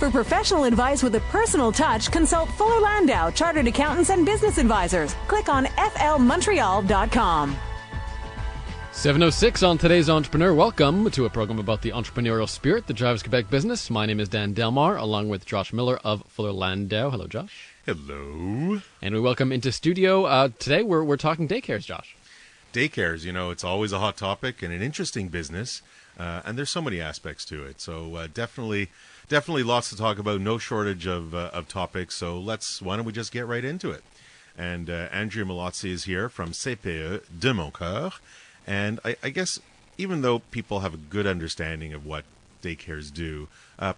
For professional advice with a personal touch, consult Fuller Landau, Chartered Accountants and Business Advisors. Click on flmontreal.com. 7:06 on today's Entrepreneur. Welcome to a program about the entrepreneurial spirit that drives Quebec business. My name is Dan Delmar, along with Josh Miller of Fuller Landau. Hello, Josh. Hello. And we welcome into studio. Today we're talking daycares, Josh. Daycares, it's always a hot topic and an interesting business, and there's so many aspects to it. So definitely lots to talk about. No shortage of topics. So why don't we just get right into it? And Andria Mallozzi is here from CPE de Mon Coeur. And I guess even though people have a good understanding of what daycares do,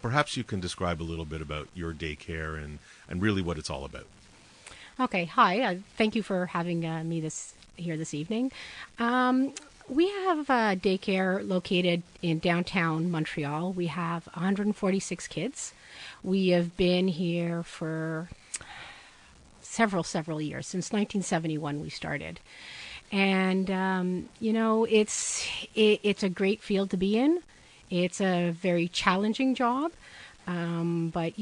perhaps you can describe a little bit about your daycare and really what it's all about. Okay, hi. Thank you for having me here this evening. We have a daycare located in downtown Montreal. We have 146 kids. We have been here for several years. Since 1971 we started. And, it's a great field to be in. It's a very challenging job. But,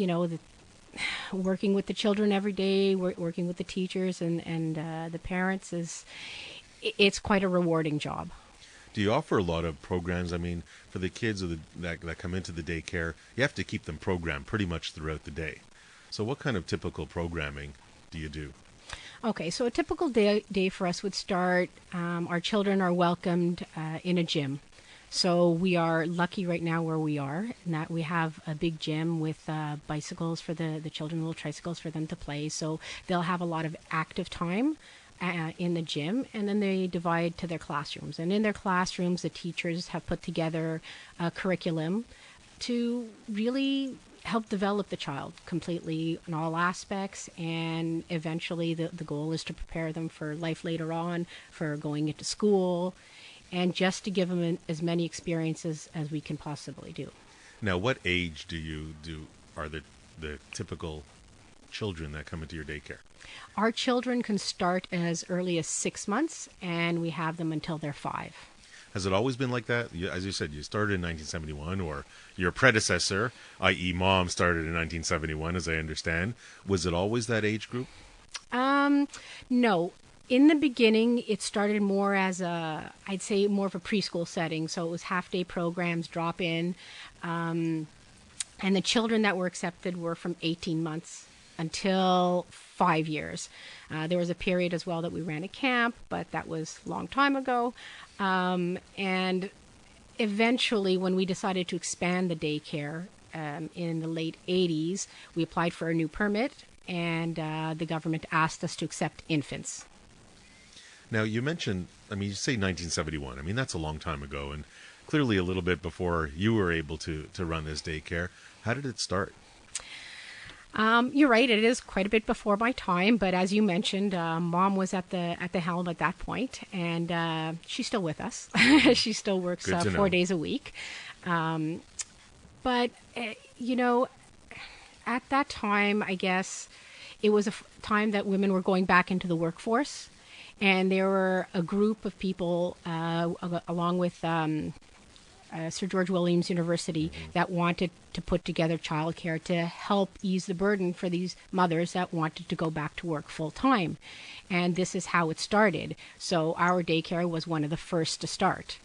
working with the children every day, working with the teachers and the parents it's quite a rewarding job. Do you offer a lot of programs? I mean, for the kids that come into the daycare, you have to keep them programmed pretty much throughout the day. So what kind of typical programming do you do? Okay, so a typical day for us would start, our children are welcomed in a gym. So we are lucky right now where we are, in that we have a big gym with bicycles for the children, little tricycles for them to play. So they'll have a lot of active time in the gym, and then they divide to their classrooms. And in their classrooms, the teachers have put together a curriculum to really help develop the child completely in all aspects, and eventually the goal is to prepare them for life later on, for going into school, and just to give them as many experiences as we can possibly do. Now, what age are the typical children that come into your daycare? Our children can start as early as 6 months, and we have them until they're 5. Has it always been like that? As you said, you started in 1971, or your predecessor, i.e. Mom, started in 1971, as I understand. Was it always that age group? No. In the beginning, it started more as I'd say more of a preschool setting. So it was half-day programs, drop-in. And the children that were accepted were from 18 months until 5 years. There was a period as well that we ran a camp, but that was a long time ago. And eventually, when we decided to expand the daycare in the late 80s, we applied for a new permit, and the government asked us to accept infants. Now, you mentioned, you say 1971. That's a long time ago, and clearly a little bit before you were able to run this daycare. How did it start? You're right. It is quite a bit before my time, but as you mentioned, Mom was at the helm at that point, and she's still with us. She still works 4 days a week. But at that time, I guess it was a time that women were going back into the workforce, and there were a group of people, along with Sir George Williams University, that wanted to put together childcare to help ease the burden for these mothers that wanted to go back to work full time. And this is how it started. So our daycare was one of the first to start.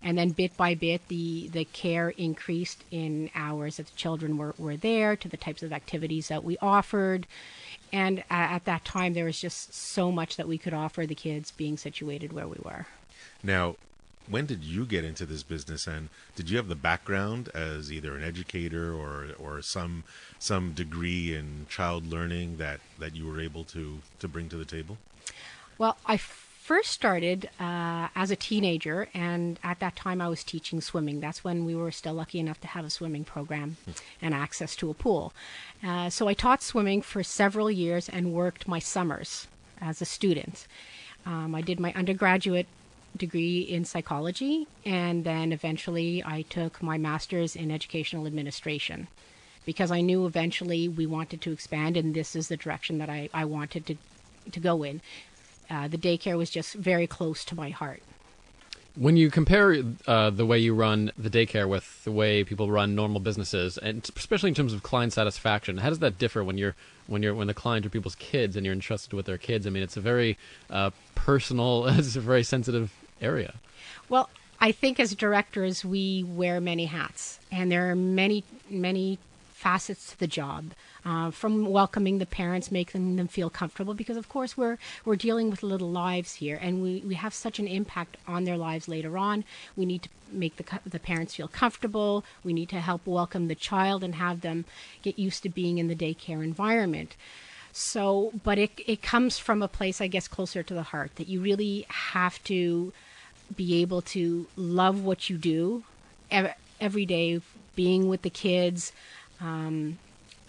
And then bit by bit, the care increased in hours that the children were there, to the types of activities that we offered. And at that time, there was just so much that we could offer the kids being situated where we were. Now, when did you get into this business, and did you have the background as either an educator or some degree in child learning that you were able to bring to the table? Well, I first started as a teenager, and at that time I was teaching swimming. That's when we were still lucky enough to have a swimming program and access to a pool. So I taught swimming for several years and worked my summers as a student. I did my undergraduate degree in psychology, and then eventually I took my master's in educational administration, because I knew eventually we wanted to expand, and this is the direction that I wanted to go in. The daycare was just very close to my heart. When you compare the way you run the daycare with the way people run normal businesses, and especially in terms of client satisfaction, how does that differ when the client are people's kids and you're entrusted with their kids? I mean, it's a very personal, it's a very sensitive area. Well, I think as directors, we wear many hats, and there are many facets to the job. From welcoming the parents, making them feel comfortable, because of course we're dealing with little lives here, and we have such an impact on their lives later on. We need to make the parents feel comfortable. We need to help welcome the child and have them get used to being in the daycare environment. So, but it comes from a place, I guess, closer to the heart, that you really have to be able to love what you do every day, being with the kids.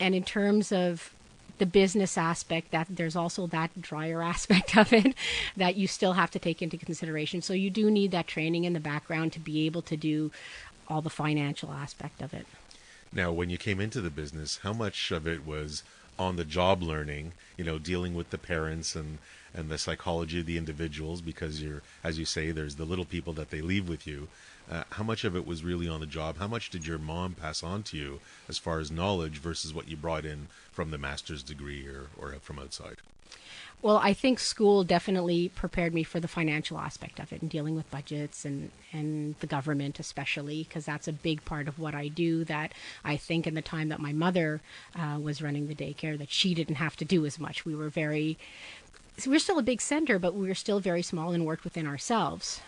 And in terms of the business aspect, that there's also that drier aspect of it that you still have to take into consideration. So you do need that training in the background to be able to do all the financial aspect of it. Now, when you came into the business, how much of it was on the job learning, dealing with the parents and the psychology of the individuals, because as you say, there's the little people that they leave with you. How much of it was really on the job? How much did your mom pass on to you as far as knowledge versus what you brought in from the master's degree or from outside? Well, I think school definitely prepared me for the financial aspect of it and dealing with budgets and the government especially, because that's a big part of what I do that I think in the time that my mother was running the daycare that she didn't have to do as much. We're still a big center, but we were still very small and worked within ourselves.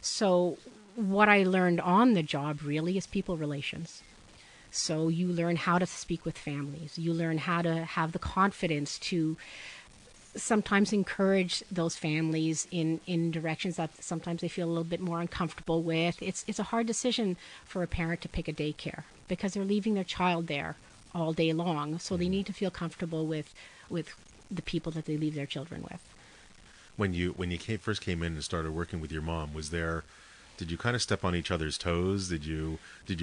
So what I learned on the job really is people relations. So you learn how to speak with families. You learn how to have the confidence to sometimes encourage those families in directions that sometimes they feel a little bit more uncomfortable with. It's a hard decision for a parent to pick a daycare because they're leaving their child there all day long. So they need to feel comfortable with the people that they leave their children with. When you first came in and started working with your mom, did you kind of step on each other's toes? Did you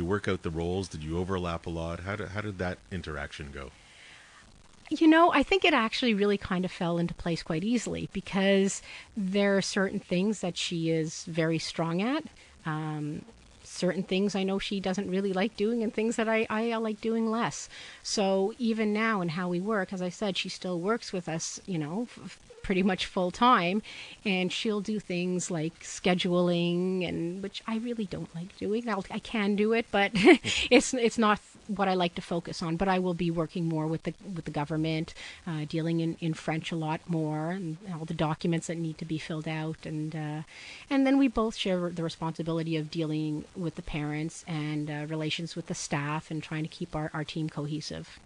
work out the roles? Did you overlap a lot? How did that interaction go? I think it actually really kind of fell into place quite easily because there are certain things that she is very strong at. Certain things I know she doesn't really like doing and things that I like doing less. So even now in how we work, as I said, she still works with us, pretty much full time, and she'll do things like scheduling, and which I really don't like doing. I can do it, but it's not what I like to focus on. But I will be working more with the government, dealing in French a lot more, and all the documents that need to be filled out, and then we both share the responsibility of dealing with the parents and relations with the staff, and trying to keep our team cohesive.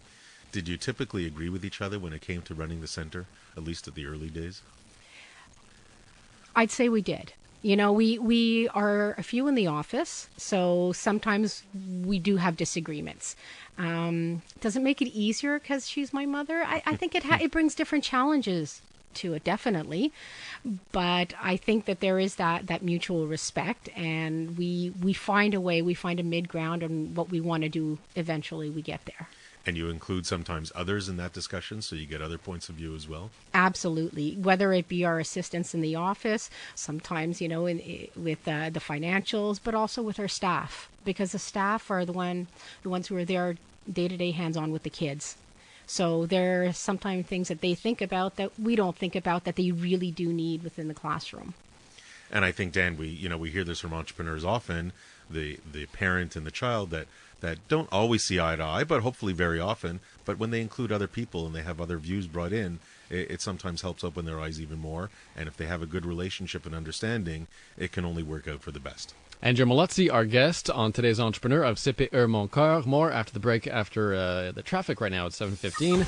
Did you typically agree with each other when it came to running the center, at least at the early days? I'd say we did. We are a few in the office, so sometimes we do have disagreements. Doesn't make it easier because she's my mother. I think it brings different challenges to it, definitely. But I think that there is that mutual respect, and we find a way, we find a mid-ground, and what we want to do, eventually we get there. And you include sometimes others in that discussion, so you get other points of view as well? Absolutely. Whether it be our assistants in the office, sometimes, with the financials, but also with our staff, because the staff are the ones who are there day-to-day hands-on with the kids. So there are sometimes things that they think about that we don't think about that they really do need within the classroom. And I think, Dan, we hear this from entrepreneurs often, the parent and the child that don't always see eye to eye, but hopefully very often. But when they include other people and they have other views brought in, it sometimes helps open their eyes even more. And if they have a good relationship and understanding, it can only work out for the best. Andria Mallozzi, our guest on today's Entrepreneur of CPE de Mon Coeur. More after the break, after the traffic right now at 7:15.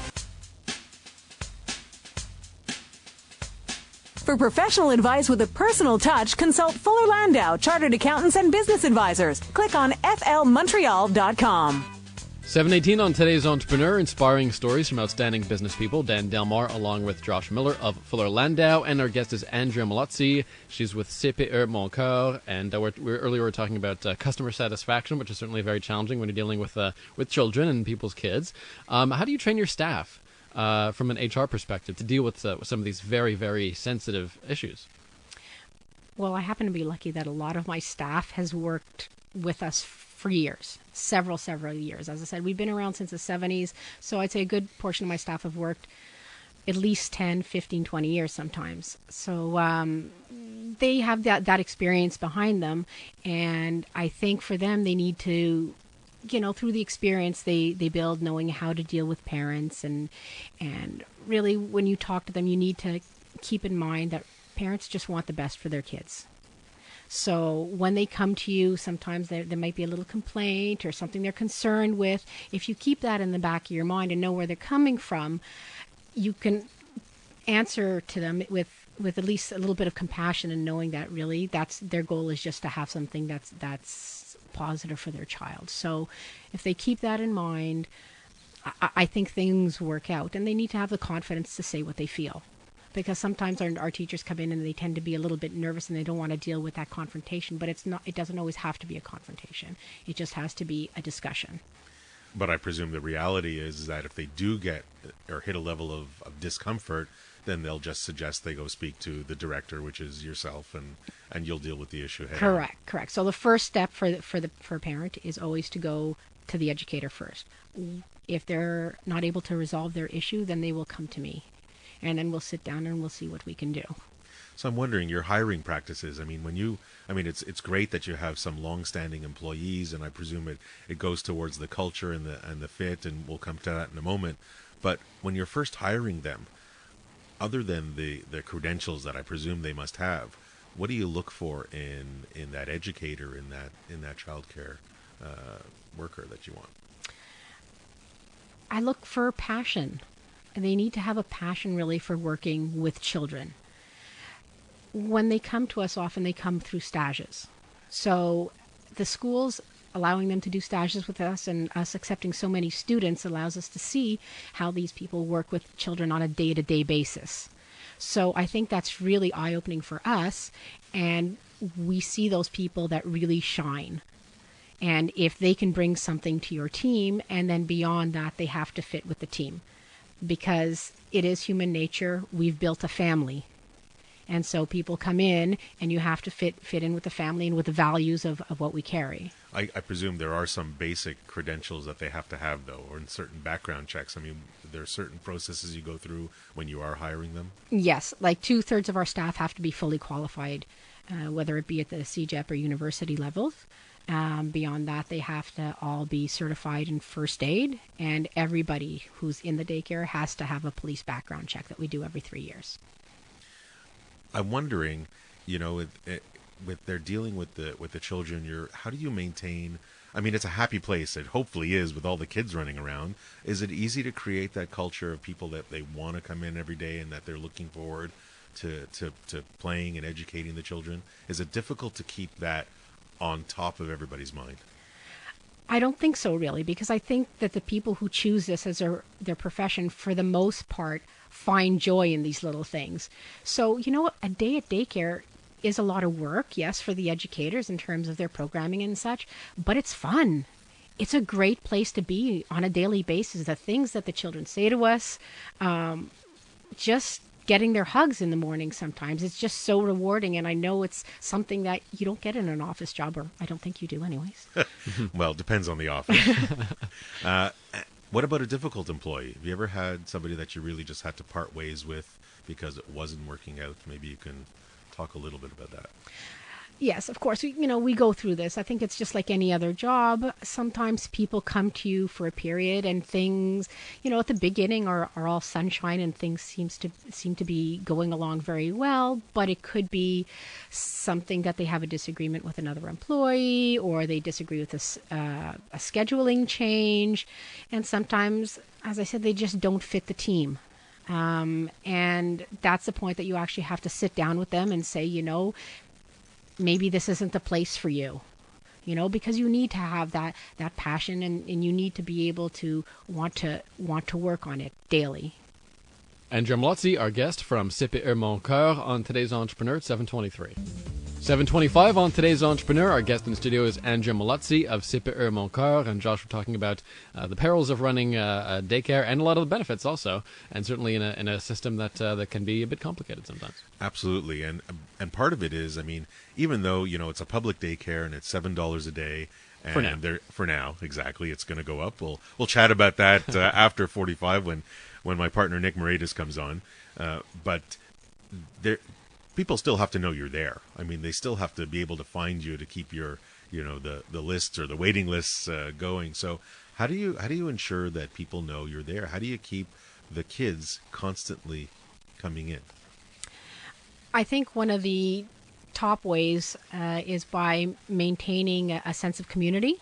For professional advice with a personal touch, consult Fuller Landau, Chartered Accountants and Business Advisors. Click on flmontreal.com. 7:18 on today's Entrepreneur, inspiring stories from outstanding business people. Dan Delmar along with Josh Miller of Fuller Landau, and our guest is Andria Mallozzi. She's with CPE de Mon Coeur, and earlier we were talking about customer satisfaction, which is certainly very challenging when you're dealing with children and people's kids. How do you train your staff from an HR perspective to deal with some of these very, very sensitive issues? Well, I happen to be lucky that a lot of my staff has worked with us for years, several years. As I said, we've been around since the 70s, so I'd say a good portion of my staff have worked at least 10, 15, 20 years sometimes. So they have that experience behind them, and I think for them, they need to, through the experience they build, knowing how to deal with parents, and really when you talk to them, you need to keep in mind that parents just want the best for their kids. So when they come to you, sometimes there might be a little complaint or something they're concerned with. If you keep that in the back of your mind and know where they're coming from, you can answer to them with at least a little bit of compassion, and knowing that really that's their goal is just to have something that's positive for their child. So if they keep that in mind, I think things work out, and they need to have the confidence to say what they feel. Because sometimes our teachers come in and they tend to be a little bit nervous and they don't want to deal with that confrontation. But it doesn't always have to be a confrontation. It just has to be a discussion. But I presume the reality is that if they do get or hit a level of discomfort, then they'll just suggest they go speak to the director, which is yourself, and you'll deal with the issue head on. Correct. So the first step for a parent is always to go to the educator first. If they're not able to resolve their issue, then they will come to me. And then we'll sit down and we'll see what we can do. So I'm wondering, your hiring practices, it's great that you have some long-standing employees, and I presume it goes towards the culture and the fit, and we'll come to that in a moment. But when you're first hiring them, other than the credentials that I presume they must have, what do you look for in that educator, in that childcare worker that you want? I look for passion. They need to have a passion really for working with children. When they come to us, often they come through stages. So the schools allowing them to do stages with us, and us accepting so many students, allows us to see how these people work with children on a day-to-day basis. So I think that's really eye-opening for us, and we see those people that really shine. And if they can bring something to your team, and then beyond that, they have to fit with the team. Because it is human nature. We've built a family. And so people come in, and you have to fit in with the family and with the values of what we carry. I presume there are some basic credentials that they have to have, though, or in certain background checks. I mean, there are certain processes you go through when you are hiring them? Yes, like 2/3 of our staff have to be fully qualified, whether it be at the CEGEP or university levels. Beyond that, they have to all be certified in first aid, and everybody who's in the daycare has to have a police background check that we do every 3 years. I'm wondering, with they're dealing with the children, how do you maintain? I mean, it's a happy place. It hopefully is, with all the kids running around. Is it easy to create that culture of people that they want to come in every day and that they're looking forward to playing and educating the children? Is it difficult to keep that on top of everybody's mind? I don't think so, really, because I think that the people who choose this as their profession, for the most part, find joy in these little things. So, a day at daycare is a lot of work, yes, for the educators in terms of their programming and such, but it's fun. It's a great place to be on a daily basis. The things that the children say to us, just getting their hugs in the morning sometimes. It's just so rewarding, and I know it's something that you don't get in an office job, or I don't think you do anyways. Well, it depends on the office. What about a difficult employee? Have you ever had somebody that you really just had to part ways with because it wasn't working out? Maybe you can talk a little bit about that. Yes, of course. We go through this. I think it's just like any other job. Sometimes people come to you for a period, and things, at the beginning are all sunshine, and things seem to be going along very well. But it could be something that they have a disagreement with another employee, or they disagree with a scheduling change, and sometimes, as I said, they just don't fit the team. And that's the point that you actually have to sit down with them and say, maybe this isn't the place for you, because you need to have that passion, and you need to be able to want to work on it daily. Andria Mallozzi, our guest from CPE de Mon Coeur on today's Entrepreneur at 7:23. 7:25 on today's Entrepreneur. Our guest in the studio is Andria Mallozzi of CPE de Mon Coeur, and Josh, we're talking about the perils of running a daycare and a lot of the benefits also, and certainly in a system that can be a bit complicated sometimes. Absolutely, and part of it is, I mean, even though it's a public daycare and it's $7 a day. And for now, exactly, it's going to go up. We'll chat about that after 45 when my partner Nick Moraitis comes on. But people still have to know you're there. I mean, they still have to be able to find you to keep your the lists or the waiting lists going. So how do you ensure that people know you're there? How do you keep the kids constantly coming in? I think one of the top ways is by maintaining a sense of community.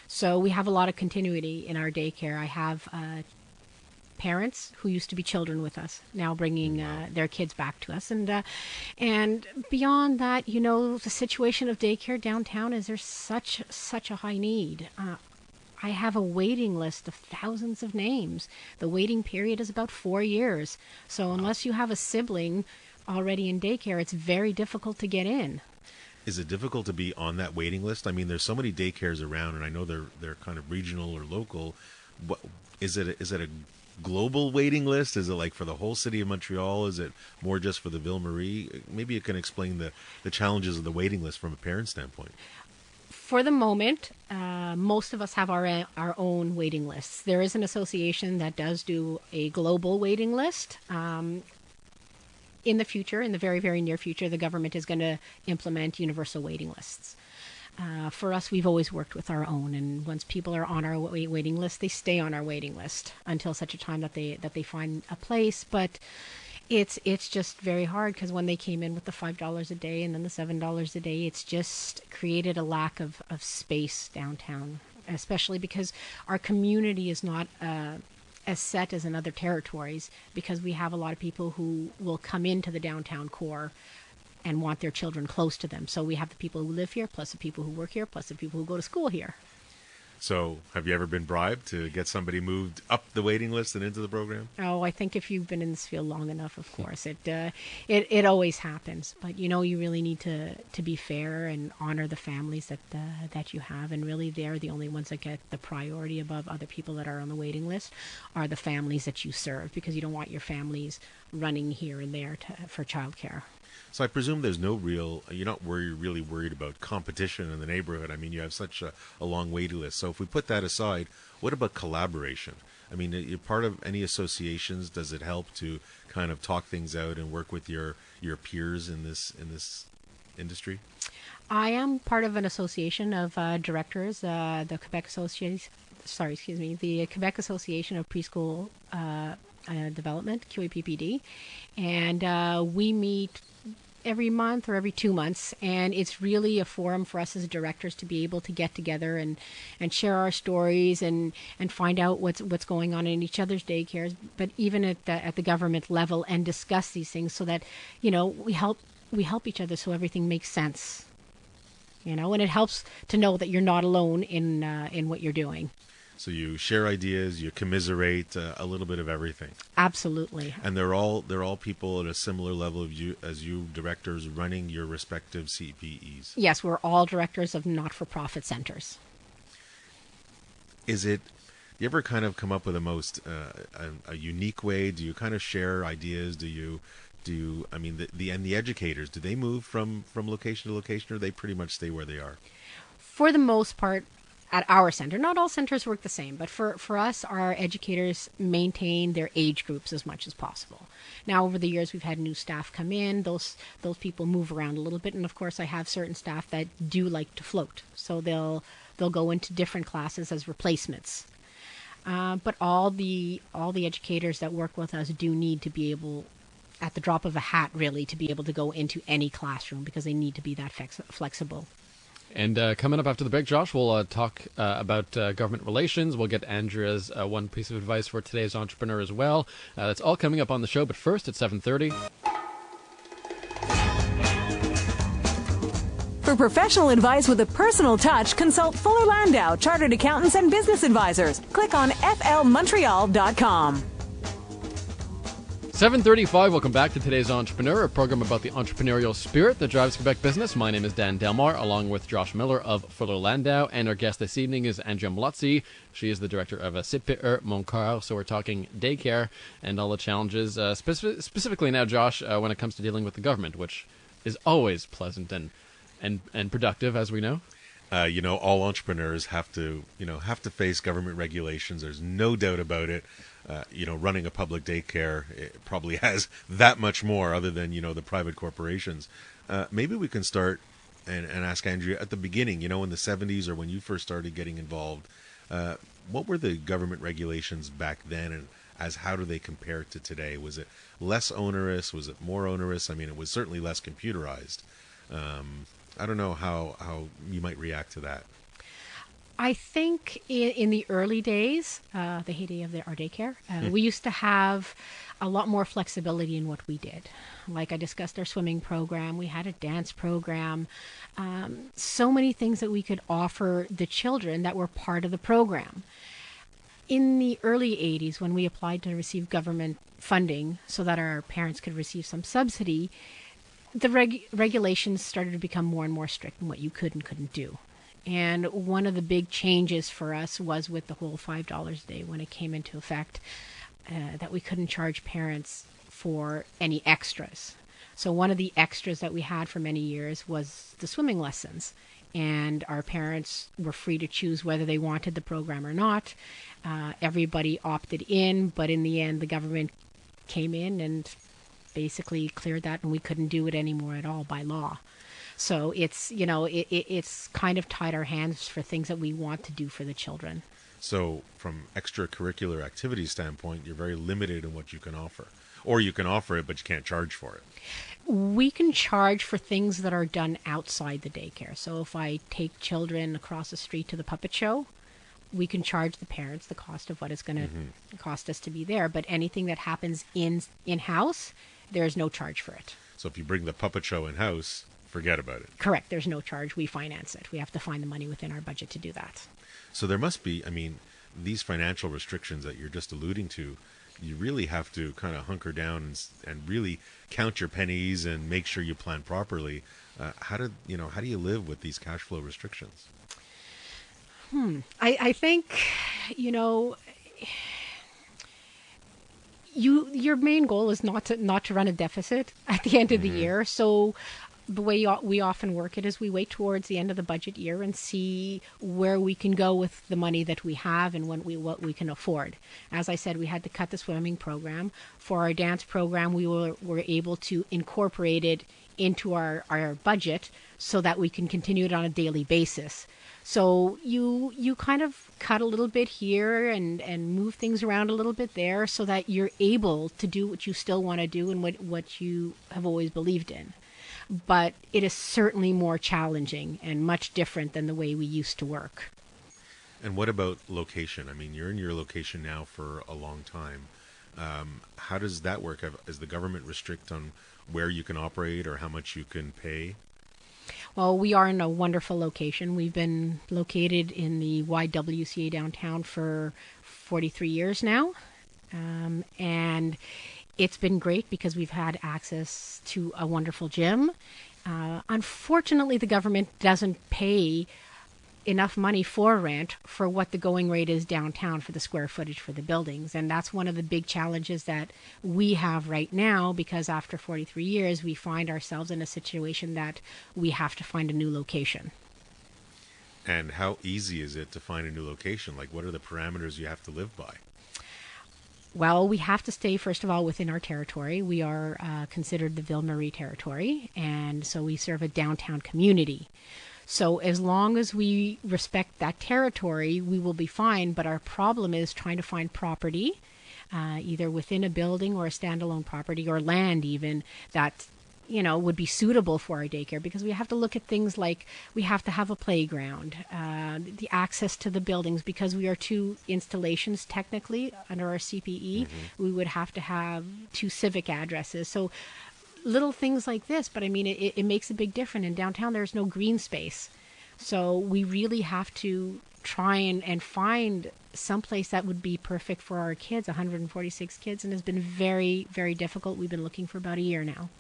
So we have a lot of continuity in our daycare. I have parents who used to be children with us now bringing their kids back to us, and beyond that, the situation of daycare downtown is there's such a high need. I have a waiting list of thousands of names. The waiting period is about 4 years. So unless you have a sibling already in daycare, it's very difficult to get in. Is it difficult to be on that waiting list? I mean, there's so many daycares around, and I know they're kind of regional or local. Is it a global waiting list? Is it like for the whole city of Montreal? Is it more just for the Ville Marie? Maybe you can explain the challenges of the waiting list from a parent standpoint. For the moment, most of us have our own waiting lists. There is an association that does do a global waiting list. In the future, in the very, very near future, the government is going to implement universal waiting lists. For us, we've always worked with our own, and once people are on our waiting list, they stay on our waiting list until such a time that they find a place. But it's just very hard, because when they came in with the $5 a day and then the $7 a day, it's just created a lack of space downtown, especially because our community is not as set as in other territories, because we have a lot of people who will come into the downtown core and want their children close to them. So we have the people who live here, plus the people who work here, plus the people who go to school here. So have you ever been bribed to get somebody moved up the waiting list and into the program? Oh, I think if you've been in this field long enough, of course, it always happens. But you really need to be fair and honor the families that you have, and really they're the only ones that get the priority above other people that are on the waiting list, are the families that you serve, because you don't want your families running here and there for childcare. So I presume you're not really worried about competition in the neighborhood. I mean, you have such a long waiting list. So if we put that aside, what about collaboration? I mean, you're part of any associations. Does it help to kind of talk things out and work with your peers in this industry? I am part of an association of directors, the Quebec Association of Preschool Development, QAPPD, and we meet every month or every 2 months, and it's really a forum for us as directors to be able to get together and share our stories and find out what's going on in each other's daycares, but even at the government level, and discuss these things so that we help each other, so everything makes sense, and it helps to know that you're not alone in what you're doing. So you share ideas, you commiserate, a little bit of everything. Absolutely. And they're all people at a similar level as you directors running your respective CPEs. Yes, we're all directors of not-for-profit centers. Do you ever kind of come up with a unique way? Do you kind of share ideas? I mean, the educators, do they move from location to location, or they pretty much stay where they are? For the most part, at our center, not all centers work the same, but for us, our educators maintain their age groups as much as possible. Now, over the years, we've had new staff come in. Those people move around a little bit, and of course, I have certain staff that do like to float, so they'll go into different classes as replacements. But all the educators that work with us do need to be able, at the drop of a hat, really, to be able to go into any classroom, because they need to be that flexible. And coming up after the break, Josh, we'll talk about government relations. We'll get Andria's one piece of advice for today's entrepreneur as well. That's all coming up on the show. But first, at 7:30. For professional advice with a personal touch, consult Fuller Landau, Chartered Accountants and Business Advisors. Click on flmontreal.com. 7:35. Welcome back to today's Entrepreneur, a program about the entrepreneurial spirit that drives Quebec business. My name is Dan Delmar, along with Josh Miller of Fuller Landau, and our guest this evening is Andria Mallozzi. She is the director of CPE de Mon Coeur. So we're talking daycare and all the challenges, specifically now, Josh, when it comes to dealing with the government, which is always pleasant and productive, as we know. All entrepreneurs have to face government regulations. There's no doubt about it. Running a public daycare, it probably has that much more other than, the private corporations. Maybe we can start and ask Andria at the beginning, in the 70s or when you first started getting involved, what were the government regulations back then, and how do they compare to today? Was it less onerous? Was it more onerous? I mean, it was certainly less computerized. I don't know how you might react to that. I think in the early days, the heyday of our daycare, we used to have a lot more flexibility in what we did. Like I discussed our swimming program, we had a dance program, so many things that we could offer the children that were part of the program. In the early 80s, when we applied to receive government funding so that our parents could receive some subsidy, the regulations started to become more and more strict in what you could and couldn't do. And one of the big changes for us was with the whole $5 a day when it came into effect, that we couldn't charge parents for any extras. So one of the extras that we had for many years was the swimming lessons. And our parents were free to choose whether they wanted the program or not. Everybody opted in, but in the end, the government came in and basically cleared that, and we couldn't do it anymore at all by law. So it's, it's kind of tied our hands for things that we want to do for the children. So from extracurricular activity standpoint, you're very limited in what you can offer. Or you can offer it, but you can't charge for it. We can charge for things that are done outside the daycare. So if I take children across the street to the puppet show, we can charge the parents the cost of what it's going to cost us to be there. But anything that happens in-house, there's no charge for it. So if you bring the puppet show in-house, forget about it. Correct. There's no charge. We finance it. We have to find the money within our budget to do that. So there must be, these financial restrictions that you're just alluding to, you really have to kind of hunker down and really count your pennies and make sure you plan properly. How do you live with these cash flow restrictions? I think, your main goal is not to run a deficit at the end of the year. So the way we often work it is we wait towards the end of the budget year and see where we can go with the money that we have and what we can afford. As I said, we had to cut the swimming program. For our dance program, we were able to incorporate it into our budget so that we can continue it on a daily basis. So you kind of cut a little bit here and move things around a little bit there so that you're able to do what you still want to do and what you have always believed in. But it is certainly more challenging and much different than the way we used to work. And what about location? You're in your location now for a long time. How does that work? Is the government restrict on where you can operate or how much you can pay? Well, we are in a wonderful location. We've been located in the YWCA downtown for 43 years now. And it's been great because we've had access to a wonderful gym. Unfortunately, the government doesn't pay enough money for rent for what the going rate is downtown for the square footage for the buildings. And that's one of the big challenges that we have right now, because after 43 years, we find ourselves in a situation that we have to find a new location. And how easy is it to find a new location? Like, what are the parameters you have to live by? Well, we have to stay, first of all, within our territory. We are considered the Ville Marie territory, and so we serve a downtown community. So as long as we respect that territory, we will be fine. But our problem is trying to find property, either within a building or a standalone property or land even, that would be suitable for our daycare, because we have to look at things like we have to have a playground, the access to the buildings, because we are two installations technically under our CPE. We would have to have two civic addresses. So little things like this, but it makes a big difference. In downtown, there's no green space. So we really have to try and find someplace that would be perfect for our kids, 146 kids, and it's been very, very difficult. We've been looking for about a year now.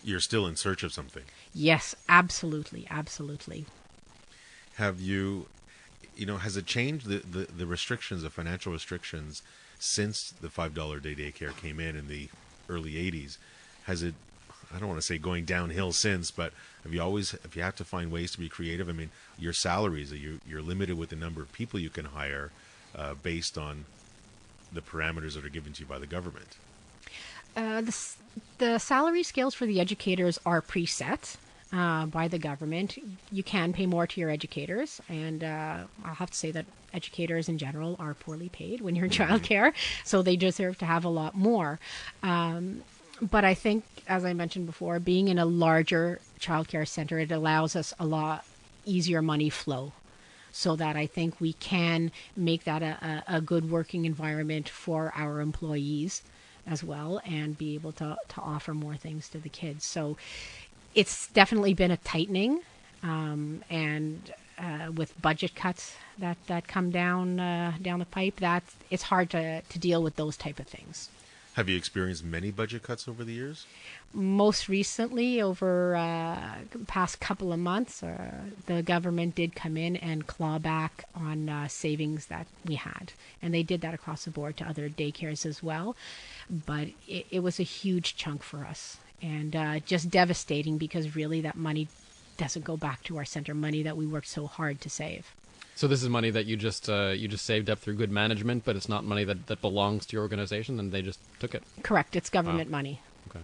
You're still in search of something. Yes, absolutely, absolutely. Have you, has it changed the restrictions, the financial restrictions, since the $5 day daycare came in the early 80s? Has it, I don't want to say going downhill since, but if you have to find ways to be creative, I mean, your salaries, you're limited with the number of people you can hire based on the parameters that are given to you by the government. The salary scales for the educators are preset by the government. You can pay more to your educators, and I'll have to say that educators in general are poorly paid when you're in childcare, so they deserve to have a lot more. But I think, as I mentioned before, being in a larger childcare center, it allows us a lot easier money flow, so that I think we can make that a good working environment for our employees as well, and be able to offer more things to the kids. So it's definitely been a tightening, and with budget cuts that come down the pipe, it's hard to deal with those type of things. Have you experienced many budget cuts over the years? Most recently, over the past couple of months, the government did come in and claw back on savings that we had. And they did that across the board to other daycares as well. But it was a huge chunk for us, and just devastating, because really that money doesn't go back to our center, money that we worked so hard to save. So this is money that you just saved up through good management, but it's not money that belongs to your organization, and they just took it. Correct. It's government money. Okay.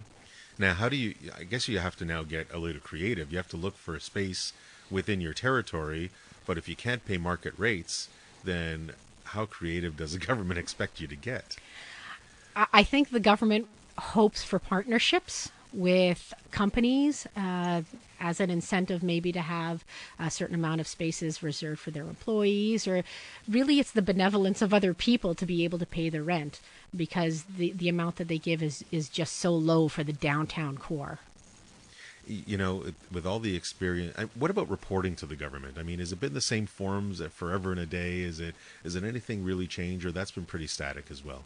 Now, I guess you have to now get a little creative. You have to look for a space within your territory, but if you can't pay market rates, then how creative does the government expect you to get? I think the government hopes for partnerships with companies as an incentive, maybe to have a certain amount of spaces reserved for their employees, or really it's the benevolence of other people to be able to pay the rent, because the amount that they give is just so low for the downtown core. With all the experience, what about reporting to the government? I mean, has it been the same forms forever and a day? Is it anything really changed, or that's been pretty static as well?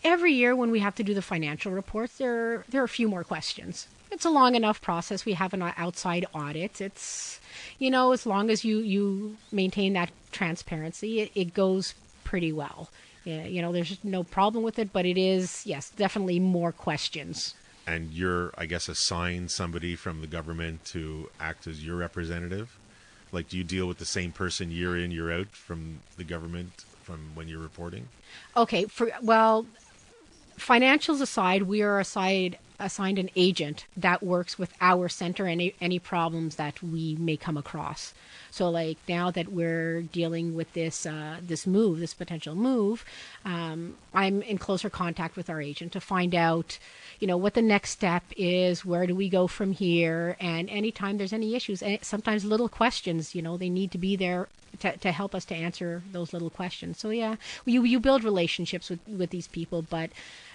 Every year when we have to do the financial reports, there are a few more questions. It's a long enough process. We have an outside audit. It's, as long as you maintain that transparency, it goes pretty well. Yeah, there's no problem with it, but it is, yes, definitely more questions. And you're, I guess, assigned somebody from the government to act as your representative? Like, do you deal with the same person year in, year out from the government from when you're reporting? Okay, financials aside, we are assigned an agent that works with our center and any problems that we may come across. So, like, now that we're dealing with this potential move, I'm in closer contact with our agent to find out, what the next step is, where do we go from here, and anytime there's any issues, and sometimes little questions, they need to be there to help us to answer those little questions. So yeah, you build relationships with these people, but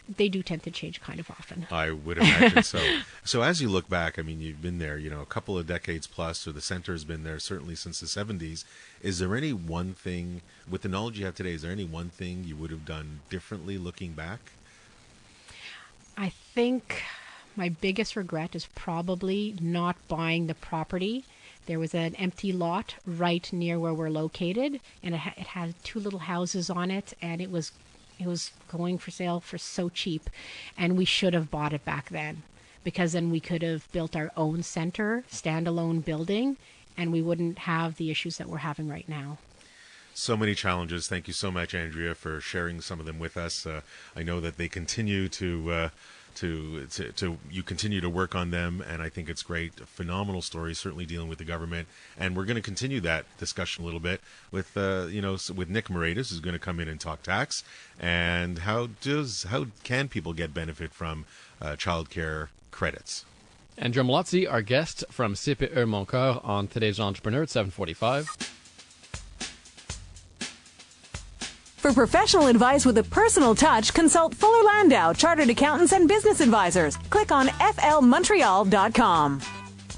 they do tend to change kind of often. I would imagine so. So as you look back, I mean, you've been there, a couple of decades plus, or the center has been there certainly since the 70s. Is there any one thing, with the knowledge you have today, is there any one thing you would have done differently looking back? I think my biggest regret is probably not buying the property. There was an empty lot right near where we're located, and it had two little houses on it, and it was going for sale for so cheap, and we should have bought it back then, because then we could have built our own center, standalone building, and we wouldn't have the issues that we're having right now. So many challenges. Thank you so much, Andria, for sharing some of them with us. I know that they continue to you continue to work on them, and I think it's great. Phenomenal story, certainly dealing with the government, and we're going to continue that discussion a little bit with with Nick Moraitis, who's going to come in and talk tax, and how can people get benefit from childcare credits. Andria Mallozzi, our guest from CPE de Mon Coeur on Today's Entrepreneur at 7:45. For professional advice with a personal touch, consult Fuller Landau, Chartered Accountants and Business Advisors. Click on flmontreal.com.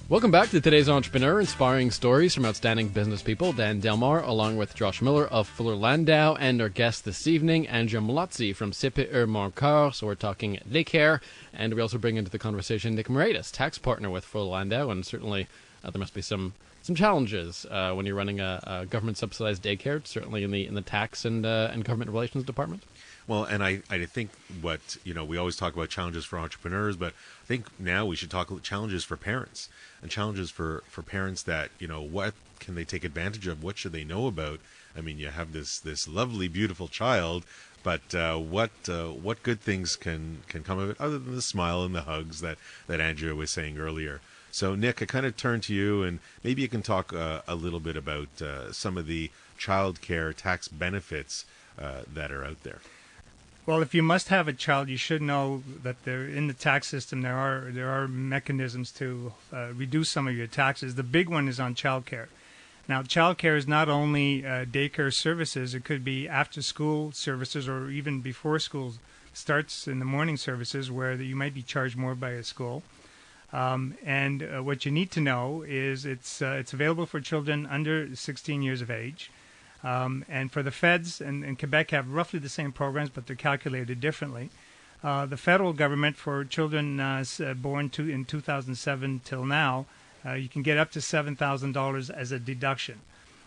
Welcome back to today's Entrepreneur, inspiring stories from outstanding business people. Dan Delmar, along with Josh Miller of Fuller Landau, and our guest this evening, Andria Mallozzi from CPE de Mon Coeur. So we're talking daycare, and we also bring into the conversation Nick Moraitis, tax partner with Fuller Landau, and certainly there must be some challenges when you're running a government-subsidized daycare, certainly in the tax and government relations department. Well, and I think what, we always talk about challenges for entrepreneurs, but I think now we should talk about challenges for parents and challenges for parents that, what can they take advantage of? What should they know about? I mean, you have this lovely, beautiful child, but what good things can come of it other than the smile and the hugs that Andrea was saying earlier? So, Nick, I kind of turn to you, and maybe you can talk a little bit about some of the child care tax benefits that are out there. Well, if you must have a child, you should know that in the tax system there are mechanisms to reduce some of your taxes. The big one is on child care. Now, child care is not only daycare services. It could be after-school services or even before school starts in the morning services where you might be charged more by a school. And what you need to know is it's available for children under 16 years of age. And for the feds, and Quebec have roughly the same programs, but they're calculated differently. The federal government for children born in 2007 till now, you can get up to $7,000 as a deduction.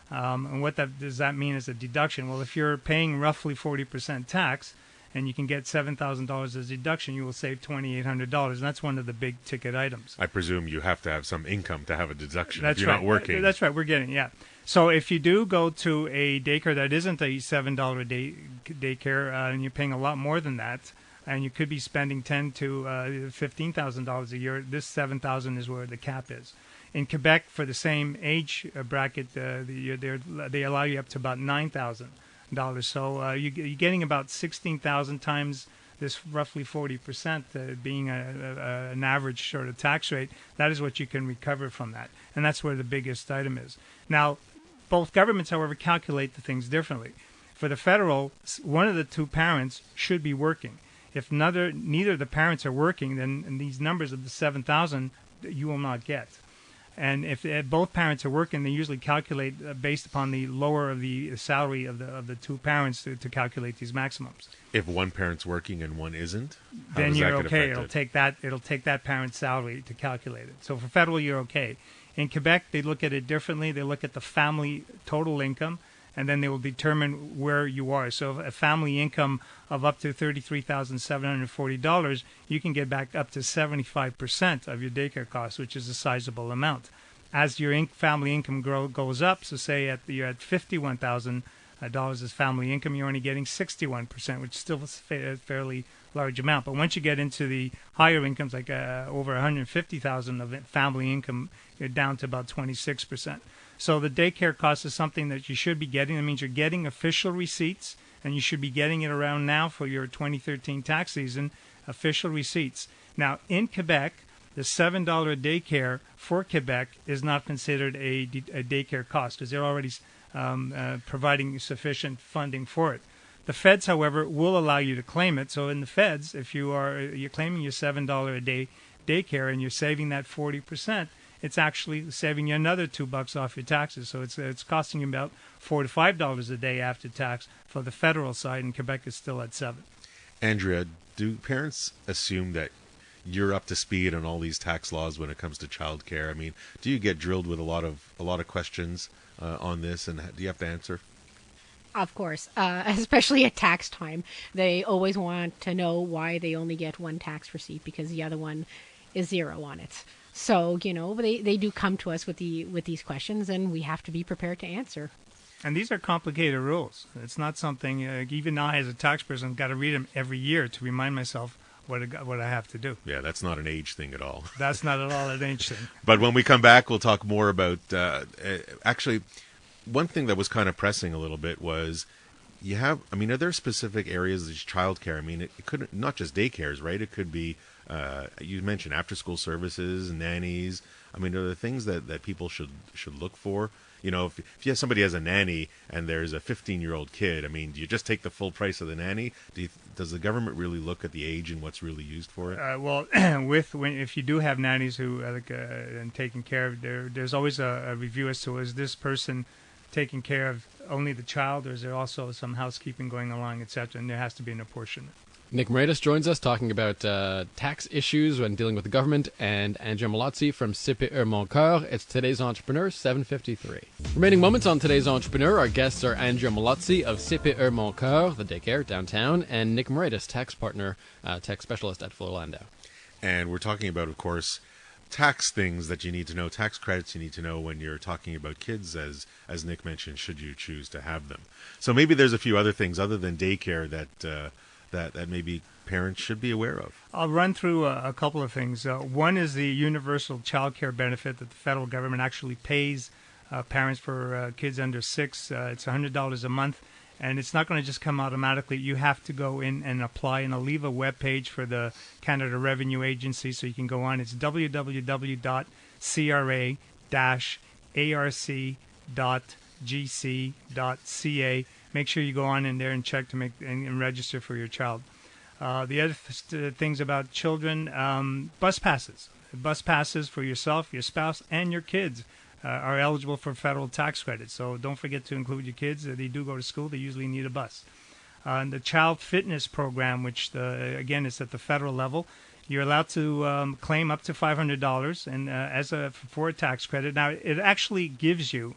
And what does that mean as a deduction? Well, if you're paying roughly 40% tax, and you can get $7,000 as a deduction, you will save $2,800, and that's one of the big ticket items. I presume you have to have some income to have a deduction That's if you're right. not working. That's right, we're getting, yeah. So if you do go to a daycare that isn't a $7 daycare, and you're paying a lot more than that, and you could be spending $10,000 to $15,000 a year, this $7,000 is where the cap is. In Quebec, for the same age bracket, they allow you up to about $9,000. So you're getting about 16,000 times this roughly 40% being an average sort of tax rate. That is what you can recover from that, and that's where the biggest item is. Now, both governments, however, calculate the things differently. For the federal, one of the two parents should be working. If neither of the parents are working, then these numbers of the 7,000 you will not get. And if both parents are working, they usually calculate based upon the lower of the salary of the two parents to calculate these maximums. If one parent's working and one isn't, then you're okay. It'll take that parent's salary to calculate it. So for federal, you're okay. In Quebec, they look at it differently. They look at the family total income, and then they will determine where you are. So a family income of up to $33,740, you can get back up to 75% of your daycare costs, which is a sizable amount. As your family income goes up, so say you're at $51,000 as family income, you're only getting 61%, which is still a fairly large amount. But once you get into the higher incomes, like over $150,000 of family income, you're down to about 26%. So the daycare cost is something that you should be getting. That means you're getting official receipts, and you should be getting it around now for your 2013 tax season, official receipts. Now, in Quebec, the $7 daycare for Quebec is not considered a daycare cost because they're already providing sufficient funding for it. The feds, however, will allow you to claim it. So in the feds, if you're claiming your $7 a day daycare and you're saving that 40%, it's actually saving you another $2 off your taxes. So it's costing you about $4 to $5 a day after tax for the federal side, and Quebec is still at $7. Andrea, do parents assume that you're up to speed on all these tax laws when it comes to child care? I mean, do you get drilled with a lot of questions on this, and do you have to answer? Of course, especially at tax time. They always want to know why they only get one tax receipt because the other one is zero on it. So, they do come to us with these questions, and we have to be prepared to answer. And these are complicated rules. It's not something, even I as a tax person, got to read them every year to remind myself what I have to do. Yeah, that's not an age thing at all. That's not at all an age thing. But when we come back, we'll talk more about, actually, one thing that was kind of pressing a little bit was, are there specific areas of childcare? I mean, it could not just daycares, right? It could be You mentioned after-school services, nannies. I mean, are there things that people should look for? You know, if you have somebody as a nanny and there's a 15-year-old kid, I mean, do you just take the full price of the nanny? Does the government really look at the age and what's really used for it? Well, if you do have nannies who and taking care of, there's always a review as to, is this person taking care of only the child, or is there also some housekeeping going along, etc. And there has to be an apportionment. Nick Moraitis joins us talking about tax issues when dealing with the government, and Andria Mallozzi from CPE de Mon Coeur. It's Today's Entrepreneur, 7:53. Remaining moments on Today's Entrepreneur. Our guests are Andria Mallozzi of CPE de Mon Coeur, the daycare downtown, and Nick Moraitis, tax partner, tax specialist at Fuller Landau. And we're talking about, of course, tax things that you need to know, tax credits you need to know when you're talking about kids, as Nick mentioned, should you choose to have them. So maybe there's a few other things other than daycare that maybe parents should be aware of. I'll run through a couple of things. One is the universal child care benefit that the federal government actually pays parents for kids under 6. It's $100 a month, and it's not going to just come automatically. You have to go in and apply, and I'll leave a web page for the Canada Revenue Agency so you can go on. It's www.cra-arc.gc.ca. Make sure you go on in there and check to make and register for your child. The other things about children, bus passes. Bus passes for yourself, your spouse, and your kids are eligible for federal tax credit. So don't forget to include your kids. They do go to school. They usually need a bus. And the child fitness program, which again is at the federal level, you're allowed to claim up to $500 and for a tax credit. Now it actually gives you.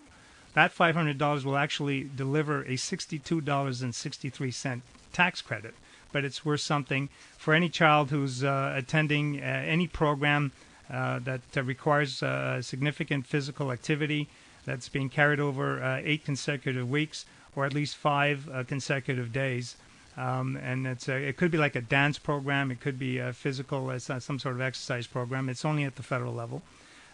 That $500 will actually deliver a $62.63 tax credit, but it's worth something for any child who's attending any program that requires significant physical activity that's being carried over 8 consecutive weeks or at least 5 consecutive days. And it could be like a dance program. It could be a physical, some sort of exercise program. It's only at the federal level.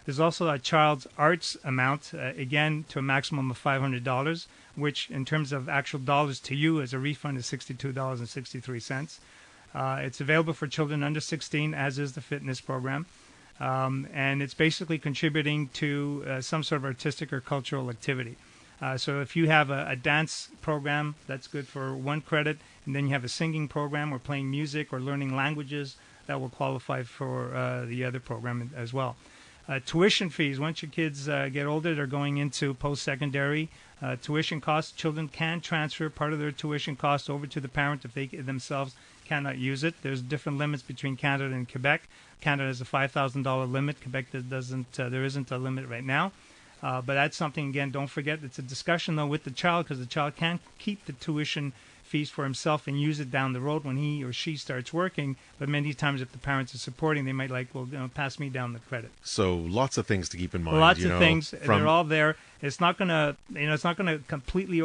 There's also a child's arts amount, again, to a maximum of $500, which in terms of actual dollars to you as a refund is $62.63. It's available for children under 16, as is the fitness program. And it's basically contributing to some sort of artistic or cultural activity. So if you have a dance program, that's good for 1 credit, and then you have a singing program or playing music or learning languages, that will qualify for the other program as well. Tuition fees. Once your kids get older, they're going into post-secondary tuition costs. Children can transfer part of their tuition costs over to the parent if they themselves cannot use it. There's different limits between Canada and Quebec. Canada has a $5,000 limit. Quebec doesn't. There isn't a limit right now. But that's something, again, don't forget. It's a discussion, though, with the child, because the child can keep the tuition fees for himself and use it down the road when he or she starts working. But many times, if the parents are supporting, they might pass me down the credit. So lots of things to keep in mind. Lots of things. They're all there. It's not gonna, it's not gonna completely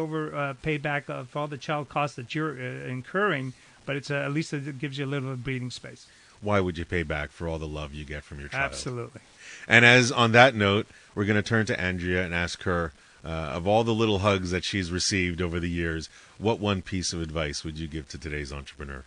pay back for all the child costs that you're incurring. But it's at least it gives you a little bit of breathing space. Why would you pay back for all the love you get from your child? Absolutely. And as on that note, we're going to turn to Andria and ask her, of all the little hugs that she's received over the years, what one piece of advice would you give to today's entrepreneur?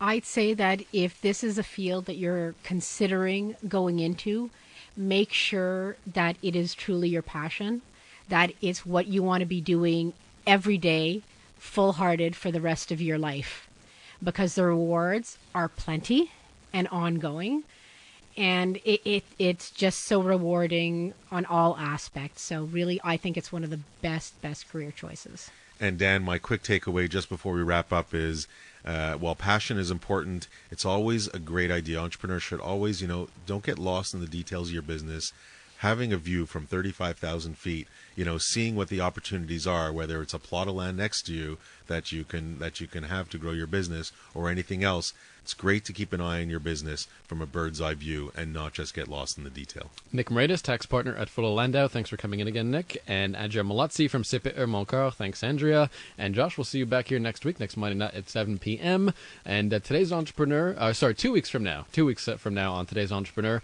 I'd say that if this is a field that you're considering going into, make sure that it is truly your passion, that it's what you want to be doing every day, full-hearted for the rest of your life, because the rewards are plenty and ongoing. And it's just so rewarding on all aspects. So really, I think it's one of the best career choices. And Dan, my quick takeaway just before we wrap up is, while passion is important, it's always a great idea. Entrepreneurs should always, don't get lost in the details of your business. Having a view from 35,000 feet, seeing what the opportunities are, whether it's a plot of land next to you that you can have to grow your business or anything else. It's great to keep an eye on your business from a bird's eye view and not just get lost in the detail. Nick Moraitis, tax partner at Fuller Landau. Thanks for coming in again, Nick. And Andria Mallozzi from CPE de Mon Coeur. Thanks, Andria. And Josh, we'll see you back here next week, next Monday night at 7 p.m. And today's entrepreneur, 2 weeks from now, on today's entrepreneur,